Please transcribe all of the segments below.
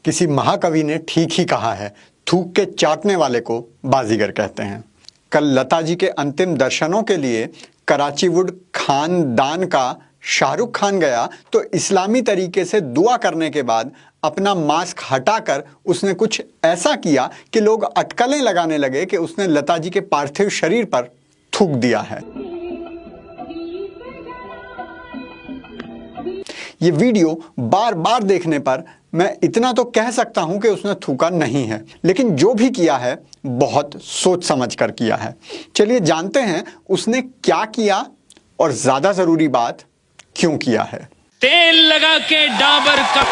किसी महाकवि ने ठीक ही कहा है, थूक के चाटने वाले को बाजीगर कहते हैं। कल लता जी के अंतिम दर्शनों के लिए कराची वुड खानदान का शाहरुख खान गया तो इस्लामी तरीके से दुआ करने के बाद अपना मास्क हटाकर उसने कुछ ऐसा किया कि लोग अटकलें लगाने लगे कि उसने लता जी के पार्थिव शरीर पर थूक दिया है। ये वीडियो बार बार देखने पर मैं इतना तो कह सकता हूं कि उसने थूका नहीं है, लेकिन जो भी किया है बहुत सोच समझ कर किया है। चलिए जानते हैं उसने क्या किया और ज्यादा जरूरी बात क्यों किया है। तेल लगा के डाबर का,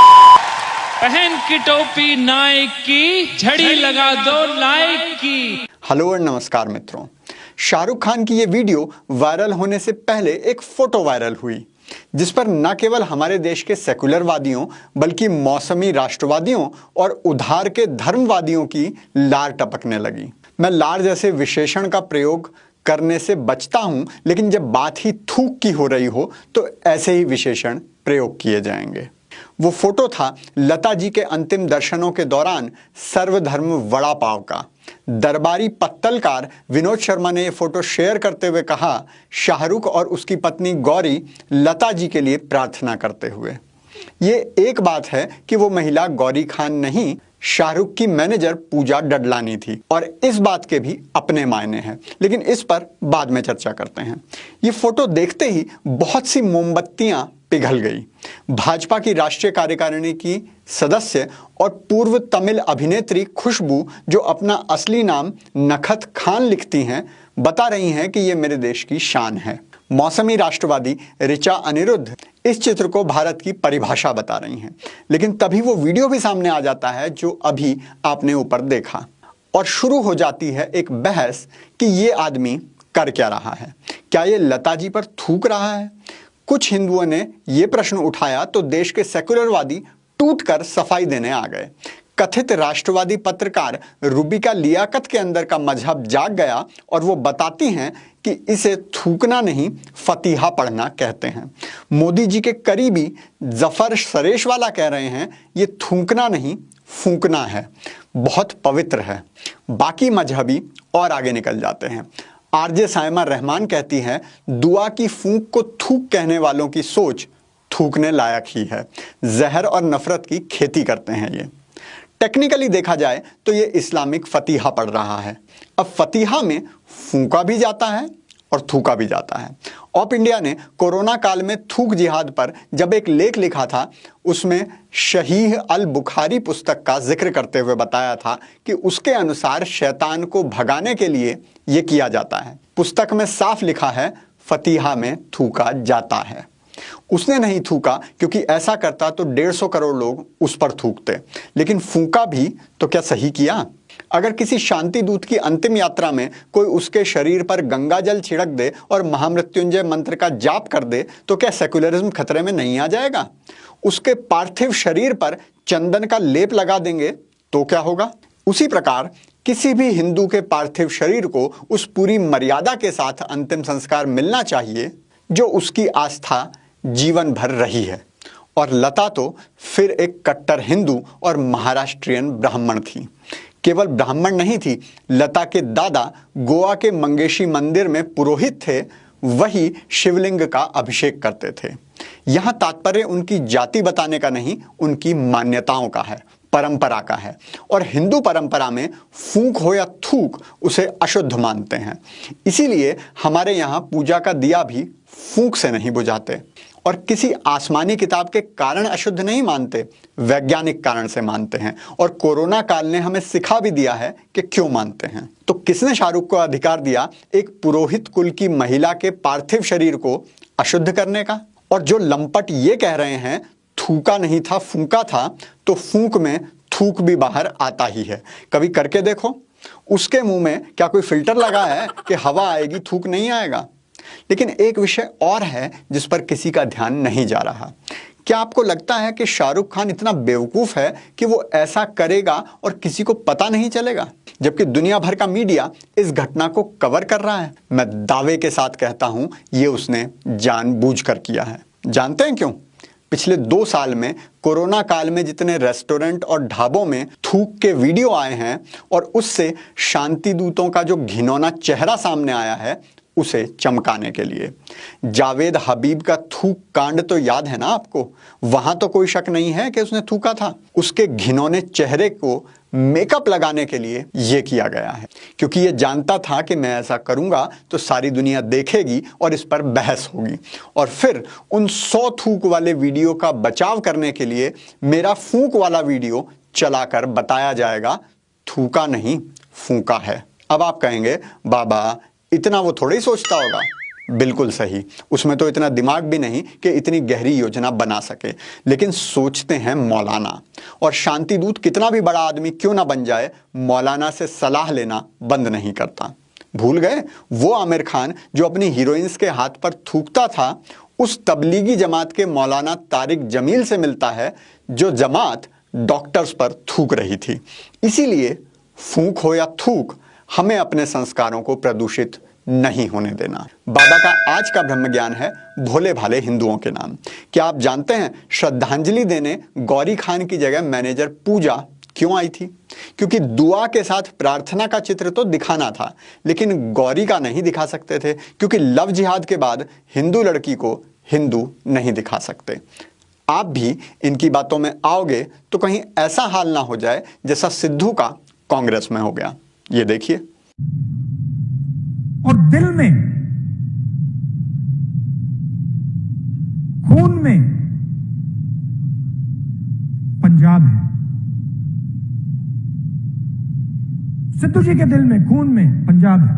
पहन की टोपी नाइक की, झड़ी लगा दो लाइक की। हेलो और नमस्कार मित्रों। शाहरुख खान की ये वीडियो वायरल होने से पहले एक फोटो वायरल हुई जिस पर न केवल हमारे देश के सेकुलरवादियों बल्कि मौसमी राष्ट्रवादियों और उधार के धर्मवादियों की लार टपकने लगी। मैं लार जैसे विशेषण का प्रयोग करने से बचता हूं, लेकिन जब बात ही थूक की हो रही हो तो ऐसे ही विशेषण प्रयोग किए जाएंगे। वो फोटो था लता जी के अंतिम दर्शनों के दौरान सर्वधर्म वड़ा पाव का। दरबारी पत्तलकार विनोद शर्मा ने यह फोटो शेयर करते हुए कहा, शाहरुख और उसकी पत्नी गौरी लता जी के लिए प्रार्थना करते हुए। ये एक बात है कि वो महिला गौरी खान नहीं, शाहरुख की मैनेजर पूजा डडलानी थी और इस बात के भी अपने मायने हैं, लेकिन इस पर बाद में चर्चा करते हैं। ये फोटो देखते ही बहुत सी मोमबत्तियां पिघल गई। भाजपा की राष्ट्रीय कार्यकारिणी की सदस्य और पूर्व तमिल अभिनेत्री खुशबू, जो अपना असली नाम नखत खान लिखती हैं, बता रही हैं कि ये मेरे देश की शान है। मौसमी राष्ट्रवादी ऋचा अनिरुद्ध इस चित्र को भारत की परिभाषा बता रही हैं, लेकिन तभी वो वीडियो भी सामने आ जाता है जो अभी आपने ऊपर देखा और शुरू हो जाती है एक बहस कि ये आदमी कर क्या रहा है। क्या ये लता जी पर थूक रहा है? कुछ हिंदुओं ने यह प्रश्न उठाया तो देश के सेकुलरवादी टूटकर सफाई देने आ गए। कथित राष्ट्रवादी पत्रकार रूबिका लियाकत के अंदर का मजहब जाग गया और वो बताती हैं कि इसे थूकना नहीं फतीहा पढ़ना कहते हैं। मोदी जी के करीबी जफर सरेशवाला कह रहे हैं ये थूकना नहीं फूंकना है, बहुत पवित्र है। बाकी मजहबी और आगे निकल जाते हैं। आरजे साइमा रहमान कहती है, दुआ की फूंक को थूक कहने वालों की सोच थूकने लायक ही है। जहर और नफरत की खेती करते हैं ये। टेक्निकली देखा जाए तो ये इस्लामिक फतीहा पढ़ रहा है। अब फतीहा में फूंका भी जाता है और थूका भी जाता है। ऑप इंडिया ने कोरोना काल में थूक जिहाद पर जब एक लेख लिखा था, उसमें शहीह अल बुखारी पुस्तक का जिक्र करते हुए बताया था कि उसके अनुसार शैतान को भगाने के लिए यह किया जाता है। पुस्तक में साफ लिखा है फतीहा में थूका जाता है। उसने नहीं थूका क्योंकि ऐसा करता तो 150 करोड़ लोग उस पर थूकते, लेकिन फूंका भी तो क्या सही किया? अगर किसी शांति दूत की अंतिम यात्रा में कोई उसके शरीर पर गंगा जल छिड़क दे और महामृत्युंजय मंत्र का जाप कर दे तो क्या सेकुलरिज्म खतरे में नहीं आ जाएगा? उसके पार्थिव शरीर पर चंदन का लेप लगा देंगे तो क्या होगा? उसी प्रकार किसी भी हिंदू के पार्थिव शरीर को उस पूरी मर्यादा के साथ अंतिम संस्कार मिलना चाहिए जो उसकी आस्था जीवन भर रही है। और लता तो फिर एक कट्टर हिंदू और महाराष्ट्रियन ब्राह्मण थी। केवल ब्राह्मण नहीं थी, लता के दादा गोवा के मंगेशी मंदिर में पुरोहित थे, वही शिवलिंग का अभिषेक करते थे। यहां तात्पर्य उनकी जाति बताने का नहीं, उनकी मान्यताओं का है, परंपरा का है। और हिंदू परंपरा में फूंक हो या थूक उसे अशुद्ध मानते हैं। इसीलिए हमारे यहाँ पूजा का दिया भी फूंक से नहीं बुझाते और किसी आसमानी किताब के कारण अशुद्ध नहीं मानते, वैज्ञानिक कारण से मानते हैं। और कोरोना काल ने हमें सिखा भी दिया है कि क्यों मानते हैं। तो किसने शाहरुख को अधिकार दिया एक पुरोहित कुल की महिला के पार्थिव शरीर को अशुद्ध करने का? और जो लंपट ये कह रहे हैं थूका नहीं था फूंका था, तो फूंक में थूक भी बाहर आता ही है। कभी करके देखो, उसके मुंह में क्या कोई फिल्टर लगा है कि हवा आएगी थूक नहीं आएगा? लेकिन एक विषय और है जिस पर किसी का ध्यान नहीं जा रहा। क्या आपको लगता है कि शाहरुख खान इतना बेवकूफ है कि वो ऐसा करेगा और किसी को पता नहीं चलेगा, जबकि दुनिया भर का मीडिया इस घटना को कवर कर रहा है? मैं दावे के साथ कहता हूं ये उसने जानबूझकर किया है। जानते हैं क्यों? पिछले 2 साल में कोरोना काल में जितने रेस्टोरेंट और ढाबों में थूक के वीडियो आए हैं और उससे शांति दूतों का जो घिनौना चेहरा सामने आया है उसे चमकाने के लिए। जावेद हबीब का थूक कांड तो याद है ना आपको? वहां तो कोई शक नहीं है कि उसने थूका था। उसके घिनौने चेहरे को मेकअप लगाने के लिए यह किया गया है, क्योंकि यह जानता था कि मैं ऐसा करूंगा तो सारी दुनिया देखेगी और इस पर बहस होगी, और फिर उन 100 थूक वाले वीडियो का बचाव करने के लिए मेरा फूंक वाला वीडियो चलाकर बताया जाएगा थूका नहीं फूंका है। अब आप कहेंगे बाबा इतना वो थोड़ा ही सोचता होगा। बिल्कुल सही, उसमें तो इतना दिमाग भी नहीं कि इतनी गहरी योजना बना सके, लेकिन सोचते हैं मौलाना। और शांति दूत कितना भी बड़ा आदमी क्यों ना बन जाए, मौलाना से सलाह लेना बंद नहीं करता। भूल गए वो आमिर खान जो अपनी हीरोइंस के हाथ पर थूकता था, उस तबलीगी जमात के मौलाना तारिक जमील से मिलता है जो जमात डॉक्टर्स पर थूक रही थी। इसीलिए फूंक हो या थूक, हमें अपने संस्कारों को प्रदूषित नहीं होने देना। बाबा का आज का ब्रह्म ज्ञान है भोले भाले हिंदुओं के नाम। क्या आप जानते हैं श्रद्धांजलि देने गौरी खान की जगह मैनेजर पूजा क्यों आई थी? क्योंकि दुआ के साथ प्रार्थना का चित्र तो दिखाना था, लेकिन गौरी का नहीं दिखा सकते थे, क्योंकि लव जिहाद के बाद हिंदू लड़की को हिंदू नहीं दिखा सकते। आप भी इनकी बातों में आओगे तो कहीं ऐसा हाल ना हो जाए जैसा सिद्धू का कांग्रेस में हो गया। ये देखिए। और दिल में, खून में पंजाब है। सिद्धू जी के दिल में, खून में पंजाब है।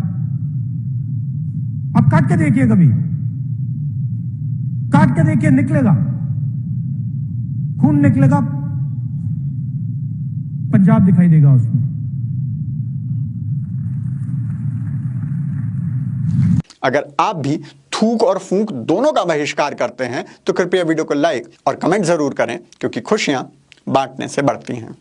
आप काट के देखिए, कभी काट के देखिए, निकलेगा खून, निकलेगा पंजाब दिखाई देगा उसमें। अगर आप भी थूक और फूंक दोनों का बहिष्कार करते हैं तो कृपया वीडियो को लाइक और कमेंट जरूर करें, क्योंकि खुशियां बांटने से बढ़ती हैं।